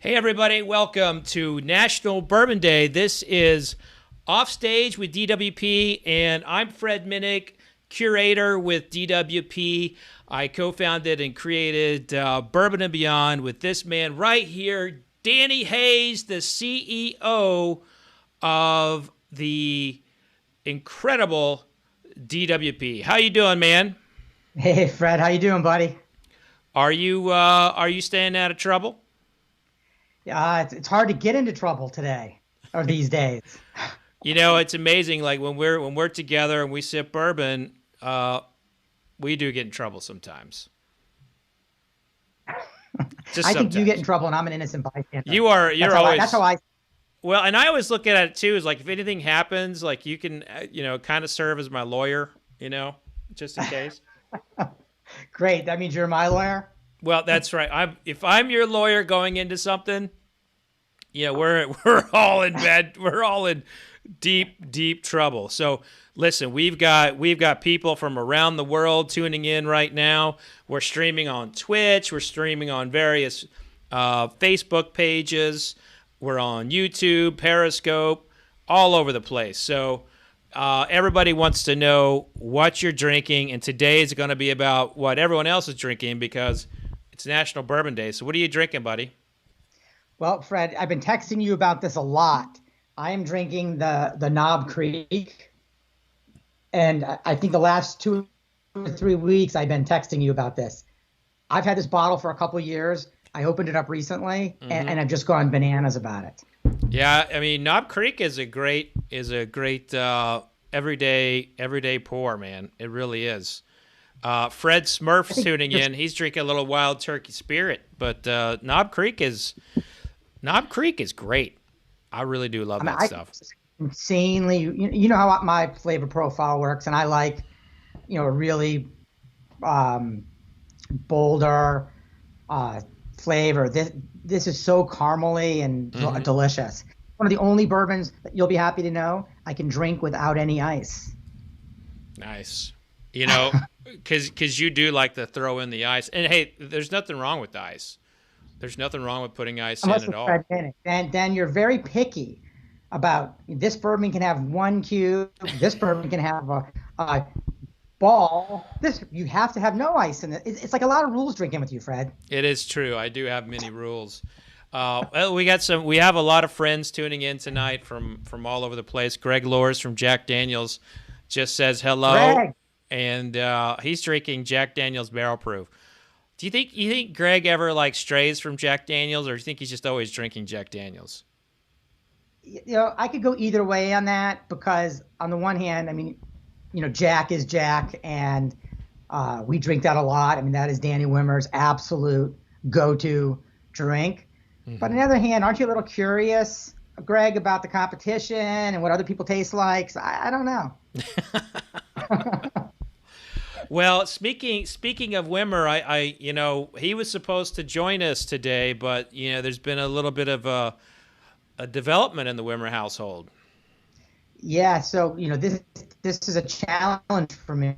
Hey, everybody. Welcome to National Bourbon Day. This is Offstage with DWP, and I'm Fred Minnick, curator with DWP. I co-founded and created Bourbon and Beyond with this man right here, Danny Hayes, the CEO of the incredible DWP. How you doing, man? Hey Fred, how you doing, buddy? Are you staying out of trouble? It's hard to get into trouble today or these days. You know, it's amazing. Like when we're together and we sip bourbon, we do get in trouble sometimes. Just I think you get in sometimes. trouble, and I'm an innocent bystander. You are. That's You're how I. That's how always I. well, and I always look at it too. Is like if anything happens, like you can, kind of serve as my lawyer. Just in case. Great. That means you're my lawyer. Well, that's right. If I'm your lawyer going into something, we're all in bed. We're all in deep trouble. So listen, we've got people from around the world tuning in right now. We're streaming on Twitch. We're streaming on various Facebook pages. We're on YouTube, Periscope, all over the place. So everybody wants to know what you're drinking, and today is going to be about what everyone else is drinking because it's National Bourbon Day. So what are you drinking, buddy? Well, Fred, I've been texting you about this a lot. I am drinking the Knob Creek, and I think the last 2 or 3 weeks I've been texting you about this. I've had this bottle for a couple years. I opened it up recently, and I've just gone bananas about it. Yeah, I mean, Knob Creek is a great everyday pour, man. It really is. Fred Smurf's tuning in. He's drinking a little Wild Turkey Spirit, but Knob Creek is great. I really do love that stuff. Insanely, you know how my flavor profile works, and I like, a really bolder flavor. This is so caramely and delicious. One of the only bourbons that you'll be happy to know I can drink without any ice. Nice. Because you do like to throw in the ice. And hey, there's nothing wrong with the ice. There's nothing wrong with putting ice Unless in at it's all. red in it. Then you're very picky about this bourbon can have one cube. This bourbon can have a ball. This you have to have no ice in it. It's like a lot of rules drinking with you, Fred. It is true. I do have many rules. Well, we have a lot of friends tuning in tonight from all over the place. Greg Lors from Jack Daniels just says hello. Greg. And he's drinking Jack Daniels Barrel Proof. Do you think Greg ever strays from Jack Daniels, or do you think he's just always drinking Jack Daniels? I could go either way on that because on the one hand, I mean, Jack is Jack, and we drink that a lot. I mean, that is Danny Wimmer's absolute go-to drink. But on the other hand, aren't you a little curious, Greg, about the competition and what other people taste like? So I don't know. Well, speaking of Wimmer, he was supposed to join us today, but there's been a little bit of a development in the Wimmer household. Yeah, so this is a challenge for me.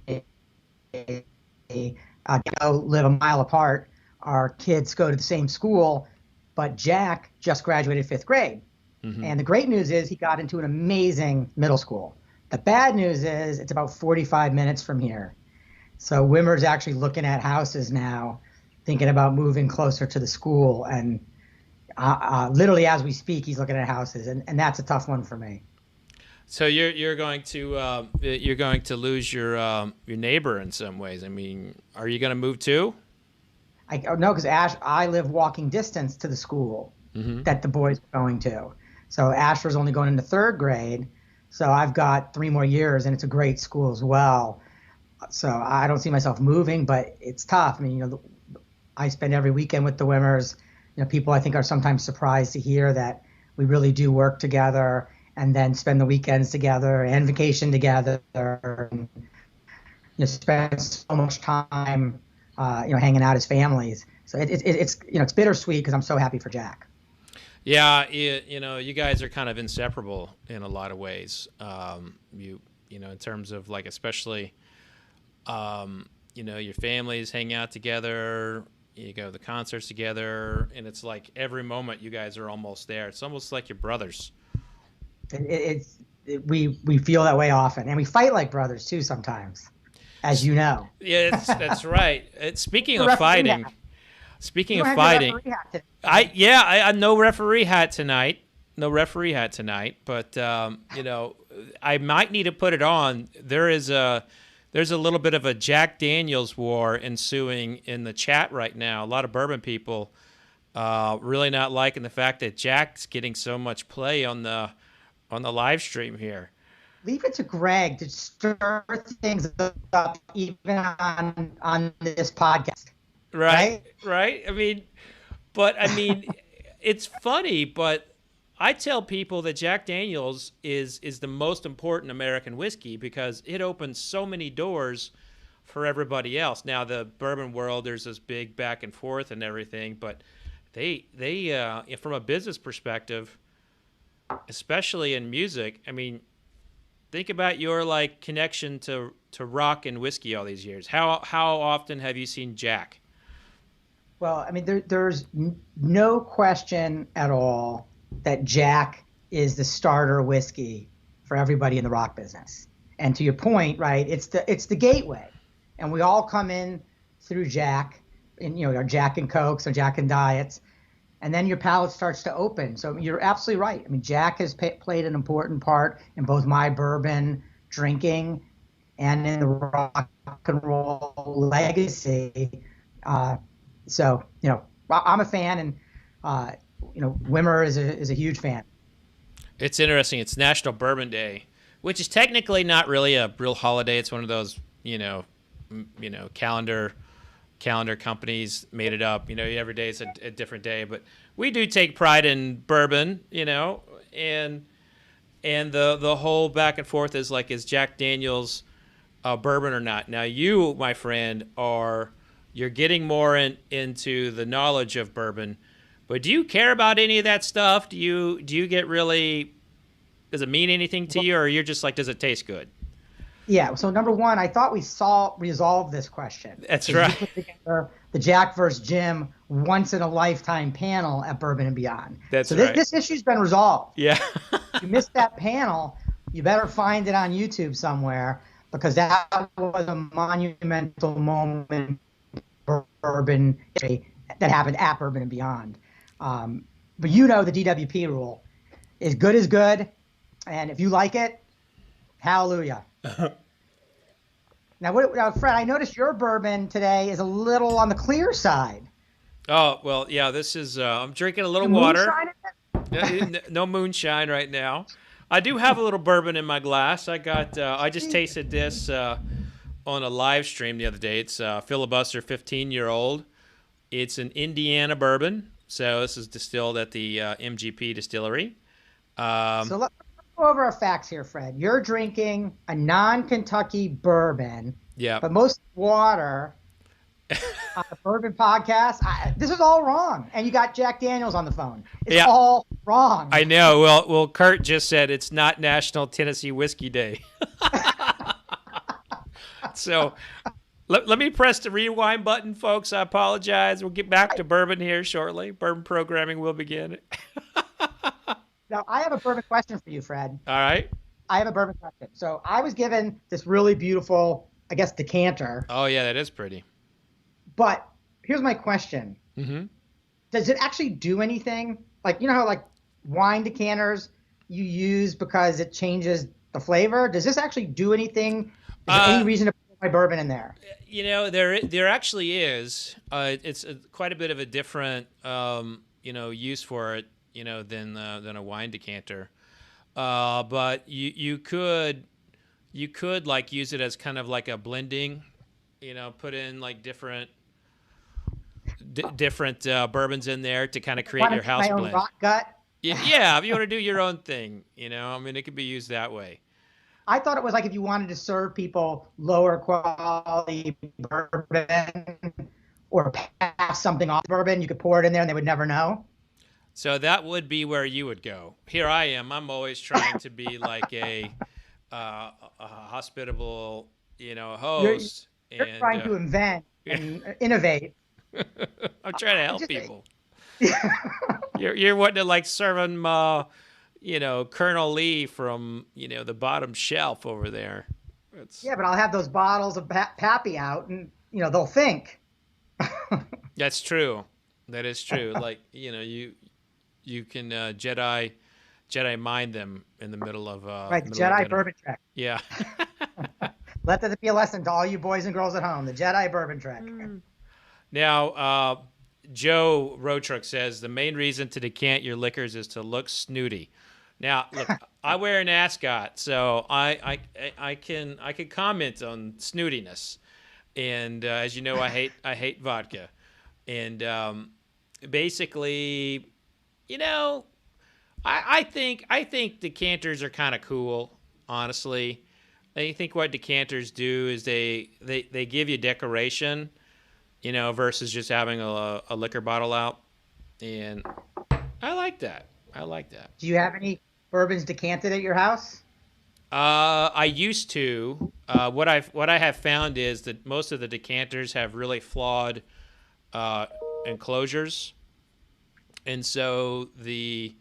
Live a mile apart. Our kids go to the same school, but Jack just graduated 5th grade. And the great news is he got into an amazing middle school. The bad news is it's about 45 minutes from here. So Wimmer's actually looking at houses now, thinking about moving closer to the school. And literally as we speak, he's looking at houses, and that's a tough one for me. So you're going to lose your neighbor in some ways. I mean, are you going to move too? No, because I live walking distance to the school that the boys are going to. So Asher's only going into 3rd grade. So I've got 3 more years, and it's a great school as well. So I don't see myself moving, but it's tough. I mean, I spend every weekend with the Wimmers. People I think are sometimes surprised to hear that we really do work together and then spend the weekends together and vacation together. And, spend so much time, hanging out as families. So it's bittersweet because I'm so happy for Jack. Yeah, you guys are kind of inseparable in a lot of ways. In terms of especially. Your families hang out together. you go to the concerts together, and it's like every moment you guys are almost there. It's almost like you're brothers. We feel that way often, and we fight like brothers too sometimes, as you know. Yeah, that's right. Speaking The of referee fighting, hat. speaking You of don't have your fighting, referee hat today. I no referee hat tonight. No referee hat tonight, but you know, I might need to put it on. There's a little bit of a Jack Daniels war ensuing in the chat right now. A lot of bourbon people really not liking the fact that Jack's getting so much play on the live stream here. Leave it to Greg to stir things up even on this podcast. Right. I mean, it's funny, but I tell people that Jack Daniels is the most important American whiskey because it opens so many doors for everybody else. Now, the bourbon world, there's this big back and forth and everything, but they from a business perspective, especially in music, I mean, think about your like connection to rock and whiskey all these years. How often have you seen Jack? Well, I mean, there's no question at all that Jack is the starter whiskey for everybody in the rock business. And to your point, right, it's the gateway. And we all come in through Jack, and you know, our Jack and Cokes or Jack and Diets, and then your palate starts to open. So you're absolutely right. I mean, Jack has played an important part in both my bourbon drinking and in the rock and roll legacy. So, you know, I'm a fan, and you know, Wimmer is a huge fan. It's interesting. It's National Bourbon Day, which is technically not really a real holiday. It's one of those, calendar companies made it up. You know, every day is a different day. But we do take pride in bourbon, you know, and the whole back and forth is like, is Jack Daniels bourbon or not? Now, you, my friend, you're getting more into the knowledge of bourbon. But do you care about any of that stuff? Do you get really? Does it mean anything to you, or you're just like, does it taste good? Yeah. So number one, I thought we resolved this question. That's right. We put together the Jack versus Jim once in a lifetime panel at Bourbon and Beyond. That's right. So this issue's been resolved. Yeah. If you missed that panel, you better find it on YouTube somewhere, because that was a monumental moment for bourbon history that happened at Bourbon and Beyond. But you know the DWP rule is good, and if you like it, hallelujah. Now, Fred, I noticed your bourbon today is a little on the clear side. Oh, well, yeah, this is I'm drinking a little water. No moonshine right now. I do have a little bourbon in my glass. I just tasted this on a live stream the other day. It's Filibuster 15-year-old. It's an Indiana bourbon. So this is distilled at the MGP distillery. So let's go over our facts here, Fred. You're drinking a non-Kentucky bourbon, but most water on the Bourbon podcast. This is all wrong. And you got Jack Daniels on the phone. It's all wrong. I know. Well, Kurt just said it's not National Tennessee Whiskey Day. So let me press the rewind button, folks. I apologize. We'll get back to bourbon here shortly. Bourbon programming will begin. Now, I have a bourbon question for you, Fred. All right. I have a bourbon question. So I was given this really beautiful, I guess, decanter. Oh, yeah, that is pretty. But here's my question. Mm-hmm. Does it actually do anything? Like, you know how like wine decanters you use because it changes the flavor? Does this actually do anything? Is there any reason to put my bourbon in there? You know, there actually is. It's quite a bit of a different, use for it, than a wine decanter. But you could like use it as kind of like a blending, put in like different bourbons in there to kind of create your house blend. Rock gut. Yeah, if you want to do your own thing, it could be used that way. I thought it was like if you wanted to serve people lower quality bourbon or pass something off bourbon, you could pour it in there and they would never know. So that would be where you would go. Here I am. I'm always trying to be like a hospitable, host. You're trying to invent and innovate. I'm trying to help just, people. You're wanting to like serve them, Colonel Lee from the bottom shelf over there. Yeah, but I'll have those bottles of Pappy out, and they'll think. That's true. That is true. Like you can Jedi mind them in the middle of right, the Jedi bourbon trek. Yeah. Let that be a lesson to all you boys and girls at home. The Jedi bourbon trek. Now, Joe Road Truck says the main reason to decant your liquors is to look snooty. Now, look, I wear an ascot, so I can comment on snootiness, and as you know, I hate vodka, and basically, I think decanters are kind of cool, honestly. I think what decanters do is they give you decoration, versus just having a liquor bottle out, and I like that. Do you have any bourbons decanted at your house? I used to. What I have found is that most of the decanters have really flawed enclosures, and so the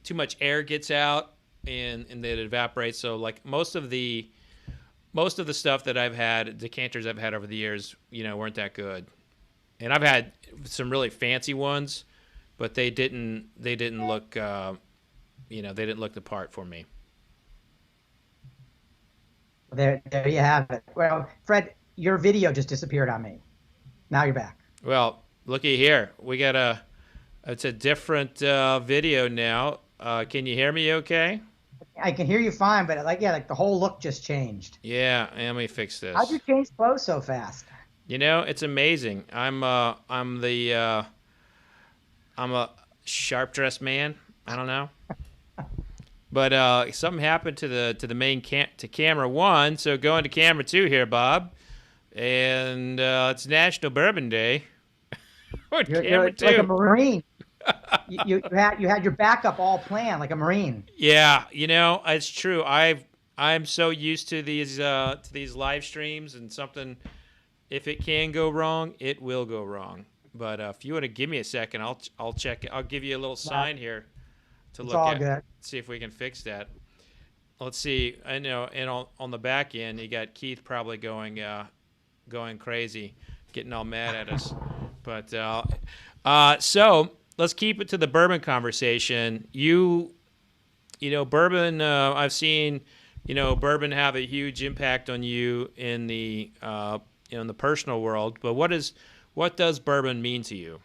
too much air gets out and then it evaporates. So like most of the stuff that I've had, decanters I've had over the years, weren't that good. And I've had some really fancy ones, but they didn't look they didn't look the part for me. There you have it. Well, Fred, your video just disappeared on me. Now you're back. Well, looky here. We got it's a different video now. Can you hear me okay? I can hear you fine, but like the whole look just changed. Yeah, let me fix this. How'd you change clothes so fast? It's amazing. I'm a sharp dressed man. I don't know. But something happened to the main to camera 1, so going to camera 2 here, Bob. And it's National Bourbon Day. You're like a Marine. you had your backup all planned like a Marine. Yeah, it's true. I'm so used to these live streams, and something, if it can go wrong, it will go wrong. But if you want to give me a second, I'll check it. I'll give you a little sign here to look at. Good. See if we can fix that. Let's see. I know, and on the back end, you got Keith probably going crazy, getting all mad at us. But so let's keep it to the bourbon conversation. Bourbon. I've seen, bourbon have a huge impact on you in the in the personal world. But what does bourbon mean to you?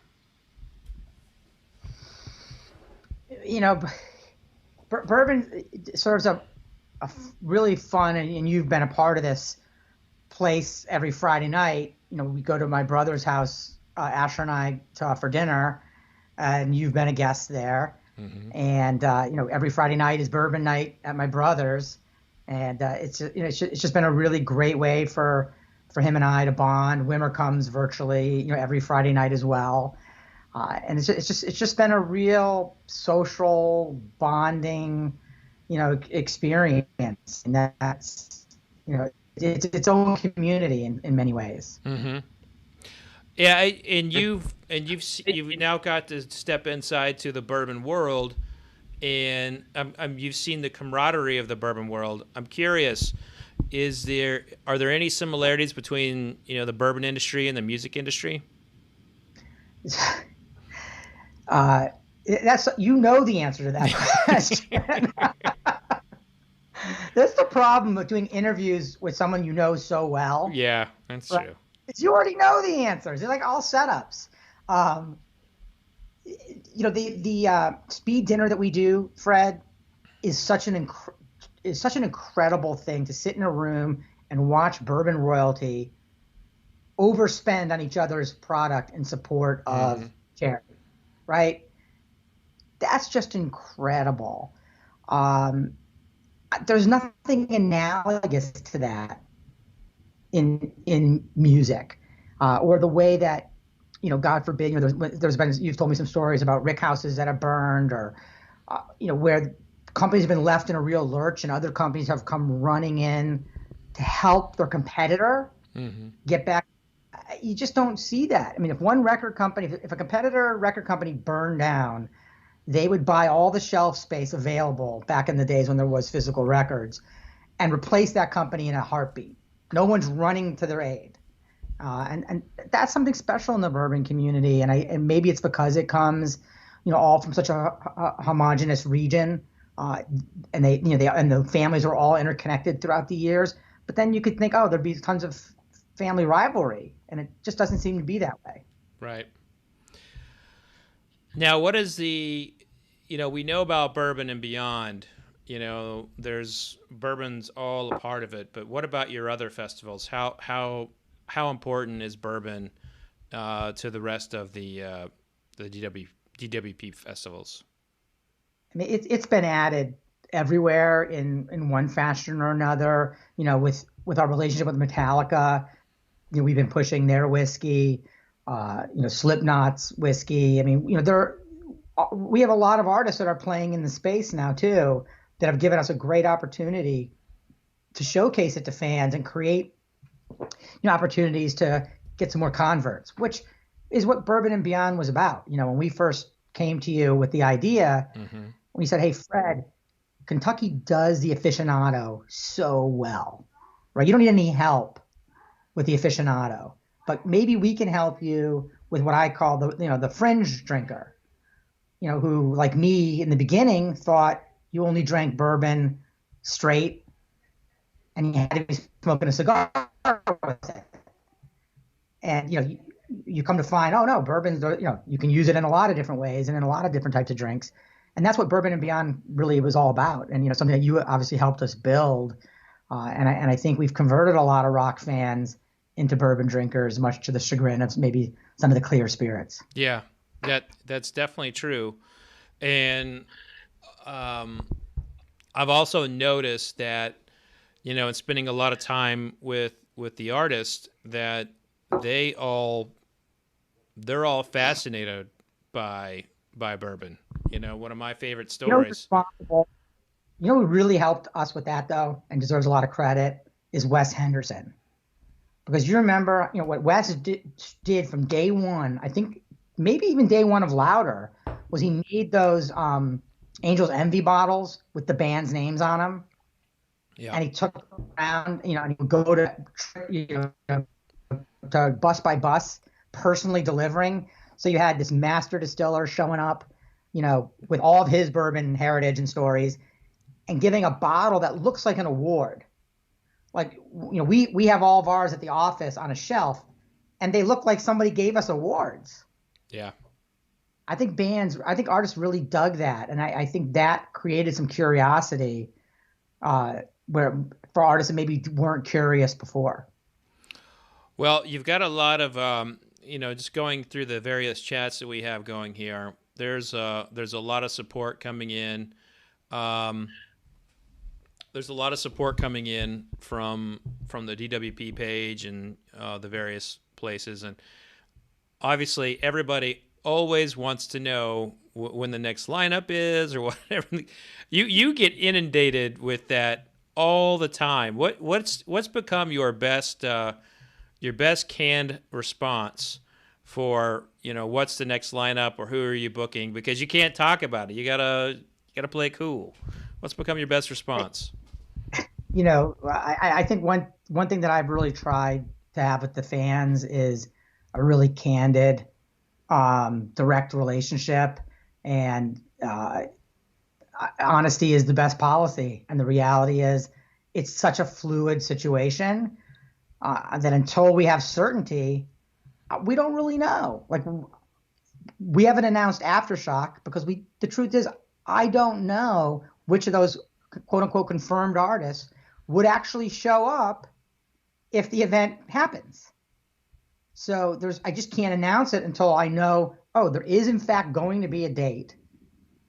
Bourbon serves a really fun, and you've been a part of this place every Friday night. We go to my brother's house, Asher and I, for dinner, and you've been a guest there. Mm-hmm. And every Friday night is Bourbon Night at my brother's, and it's just been a really great way for him and I to bond. Wimmer comes virtually, every Friday night as well, and it's just been a real social bonding, experience, and that's it's its own community in many ways. Mm-hmm. Yeah, and you've now got to step inside to the bourbon world, and you've seen the camaraderie of the bourbon world. I'm curious, are there any similarities between the bourbon industry and the music industry? That's the answer to that question. That's the problem with doing interviews with someone you know so well. Yeah, that's true. You already know the answers. They're like all setups. The speed dinner that we do, Fred, is such an incredible thing to sit in a room and watch bourbon royalty overspend on each other's product in support of charity, right? That's just incredible. There's nothing analogous to that in music, or the way that, God forbid, there's been, you've told me some stories about rick houses that have burned, or where companies have been left in a real lurch and other companies have come running in to help their competitor get back. You just don't see that. I mean, if one record company, if a competitor record company burned down, they would buy all the shelf space available back in the days when there was physical records and replace that company in a heartbeat. No one's running to their aid. And that's something special in the bourbon community. And maybe it's because it comes, all from such a homogenous region. And the families are all interconnected throughout the years. But then you could think, oh, there'd be tons of family rivalry. And it just doesn't seem to be that way. Right. Now, what is we know about Bourbon and Beyond. There's bourbon's all a part of it. But what about your other festivals? How important is bourbon to the rest of the DWP festivals? I mean, it's been added everywhere in one fashion or another. With our relationship with Metallica, we've been pushing their whiskey. Slipknot's whiskey. I mean, we have a lot of artists that are playing in the space now too, that have given us a great opportunity to showcase it to fans and create, opportunities to get some more converts, which is what Bourbon and Beyond was about. When we first came to you with the idea, we said, hey, Fred, Kentucky does the aficionado so well, right? You don't need any help with the aficionado, but maybe we can help you with what I call the fringe drinker, who, like me in the beginning, thought you only drank bourbon straight and you had to be smoking a cigar with it. And, you come to find, oh no, bourbon's, you can use it in a lot of different ways and in a lot of different types of drinks. And that's what Bourbon and Beyond really was all about. And, something that you obviously helped us build. And I think we've converted a lot of rock fans into bourbon drinkers, much to the chagrin of maybe some of the clear spirits. Yeah, that's definitely true. And I've also noticed that, in spending a lot of time with the artists, that they're all fascinated by bourbon. One of my favorite stories. Who really helped us with that though, and deserves a lot of credit, is Wes Henderson. Because you remember, what Wes did from day one, I think maybe even day one of Louder, was he made those Angel's Envy bottles with the band's names on them. Yeah. And he took them around, and he would go to bus by bus, personally delivering. So you had this master distiller showing up, with all of his bourbon heritage and stories, and giving a bottle that looks like an award. Like, we have all of ours at the office on a shelf, and they look like somebody gave us awards. Yeah. I think artists really dug that. And I think that created some curiosity where for artists that maybe weren't curious before. Well, you've got a lot of, just going through the various chats that we have going here, there's a lot of support coming in. There's a lot of support coming in from the DWP page and the various places. And obviously everybody always wants to know when the next lineup is or whatever. You get inundated with that all the time. What's become your best canned response for, what's the next lineup or who are you booking? Because you can't talk about it. You gotta play it cool. What's become your best response? I think one thing that I've really tried to have with the fans is a really candid, direct relationship, and honesty is the best policy. And the reality is, it's such a fluid situation that until we have certainty, we don't really know. Like, we haven't announced Aftershock because the truth is, I don't know which of those quote unquote confirmed artists would actually show up if the event happens. So I just can't announce it until I know, there is in fact going to be a date.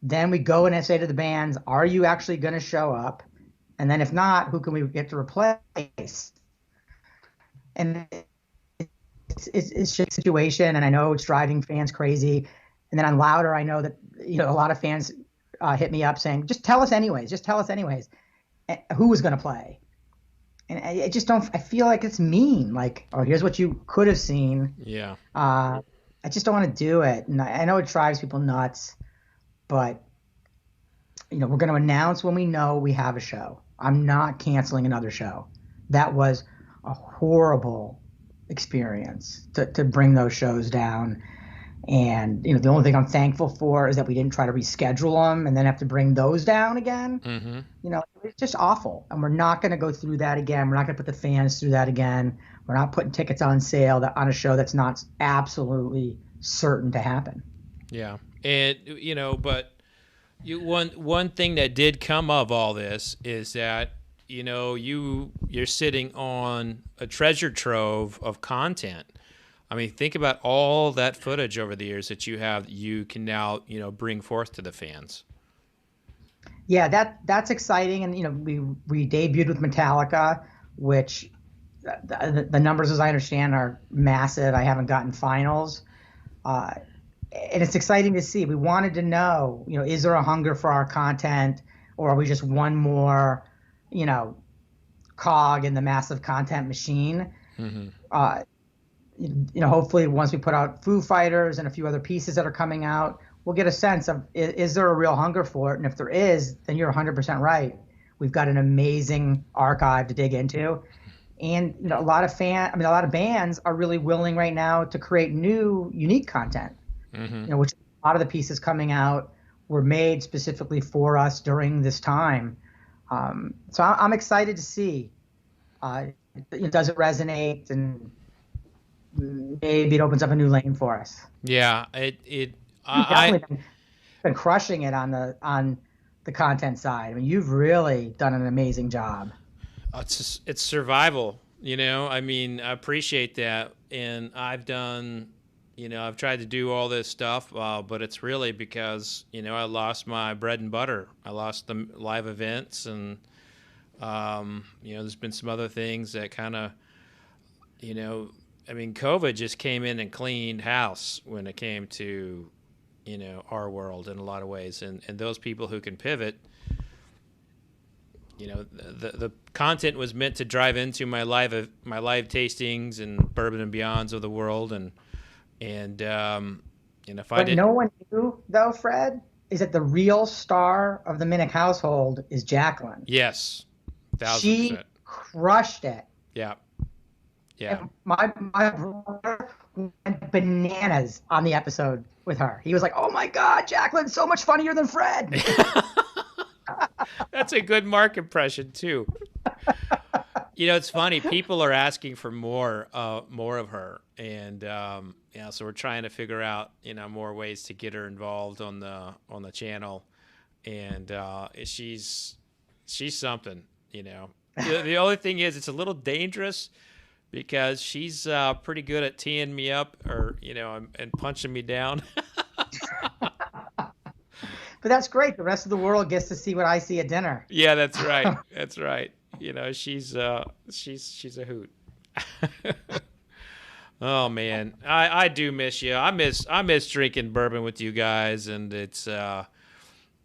Then we go and say to the bands, are you actually going to show up? And then if not, who can we get to replace? And it's just a situation, and I know it's driving fans crazy. And then on Louder, I know that, a lot of fans hit me up saying, just tell us anyways. Who was going to play? And I just don't. I feel like it's mean. Like, oh, here's what you could have seen. Yeah. I just don't want to do it. And I know it drives people nuts, but we're going to announce when we know we have a show. I'm not canceling another show. That was a horrible experience to bring those shows down. And the only thing I'm thankful for is that we didn't try to reschedule them and then have to bring those down again. Mm-hmm. It's just awful, and we're not going to go through that again. We're not going to put the fans through that again. We're not putting tickets on sale on a show that's not absolutely certain to happen. Yeah, and but one thing that did come of all this is that you're sitting on a treasure trove of content. I mean, think about all that footage over the years that you can now, bring forth to the fans. Yeah, that's exciting. And, we debuted with Metallica, which the numbers, as I understand, are massive. I haven't gotten finals. And it's exciting to see. We wanted to know, is there a hunger for our content, or are we just one more, cog in the massive content machine? Mm-hmm. Hopefully once we put out Foo Fighters and a few other pieces that are coming out, we'll get a sense of, is there a real hunger for it? And if there is, then you're 100% right. We've got an amazing archive to dig into. And, a lot of bands are really willing right now to create new, unique content, Mm-hmm. Which a lot of the pieces coming out were made specifically for us during this time. So I'm excited to see, does it resonate, and maybe it opens up a new lane for us. Yeah, You've definitely been crushing it on the content side. I mean, you've really done an amazing job. It's survival. I mean, I appreciate that, and I've done. I've tried to do all this stuff, but it's really because I lost my bread and butter. I lost the live events, and there's been some other things that kind of I mean, COVID just came in and cleaned house when it came to, our world in a lot of ways. And those people who can pivot, the content was meant to drive into my live tastings and Bourbon and Beyonds of the world. And if I didn't. No one knew, though, Fred, is that the real star of the Minnick household is Jacqueline. Yes. 1000%. She crushed it. Yeah. Yeah. And my brother went bananas on the episode with her. He was like, "Oh my God, Jacqueline's so much funnier than Fred." That's a good Mark impression too. It's funny. People are asking for more of her, and so we're trying to figure out more ways to get her involved on the channel, and she's something. The only thing is, it's a little dangerous, because she's pretty good at teeing me up, or and punching me down. But that's great. The rest of the world gets to see what I see at dinner. Yeah, that's right. That's right. She's a hoot. Oh man, I do miss you. I miss drinking bourbon with you guys, and it's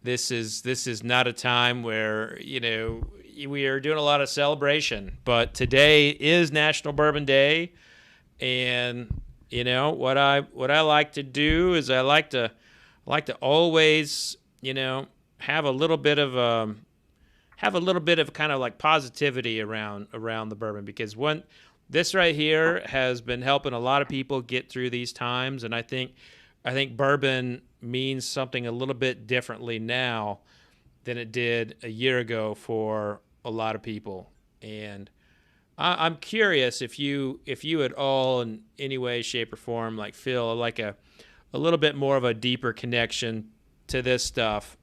this is not a time where we are doing a lot of celebration, but today is National Bourbon Day, and what I like to do is I like to always have a little bit of kind of like positivity around the bourbon, because this right here has been helping a lot of people get through these times, and I think bourbon means something a little bit differently now than it did a year ago for a lot of people. And I'm curious if you at all in any way, shape, or form feel like a little bit more of a deeper connection to this stuff,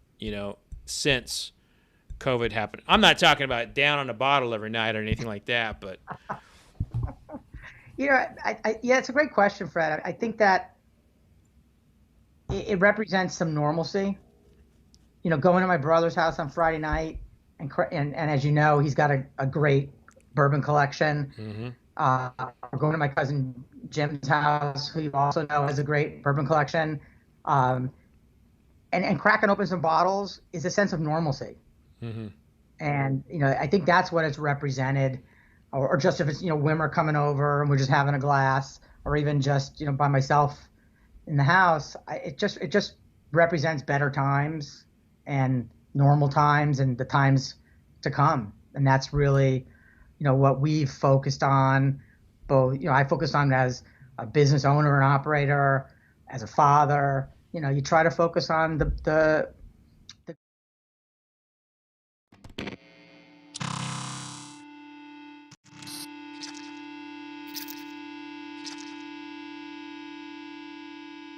since COVID happened. I'm not talking about down on a bottle every night or anything like that, but yeah, it's a great question, Fred. I think that it represents some normalcy. Going to my brother's house on Friday night, and as you know, he's got a great bourbon collection. Mm-hmm. We're going to my cousin Jim's house, who you also know has a great bourbon collection. And cracking open some bottles is a sense of normalcy. Mm-hmm. And I think that's what it's represented. or just if it's, women are coming over and we're just having a glass, or even just, by myself in the house, it just represents better times and normal times and the times to come. And that's really, what we've focused on. Both, I focused on as a business owner and operator, as a father. You try to focus on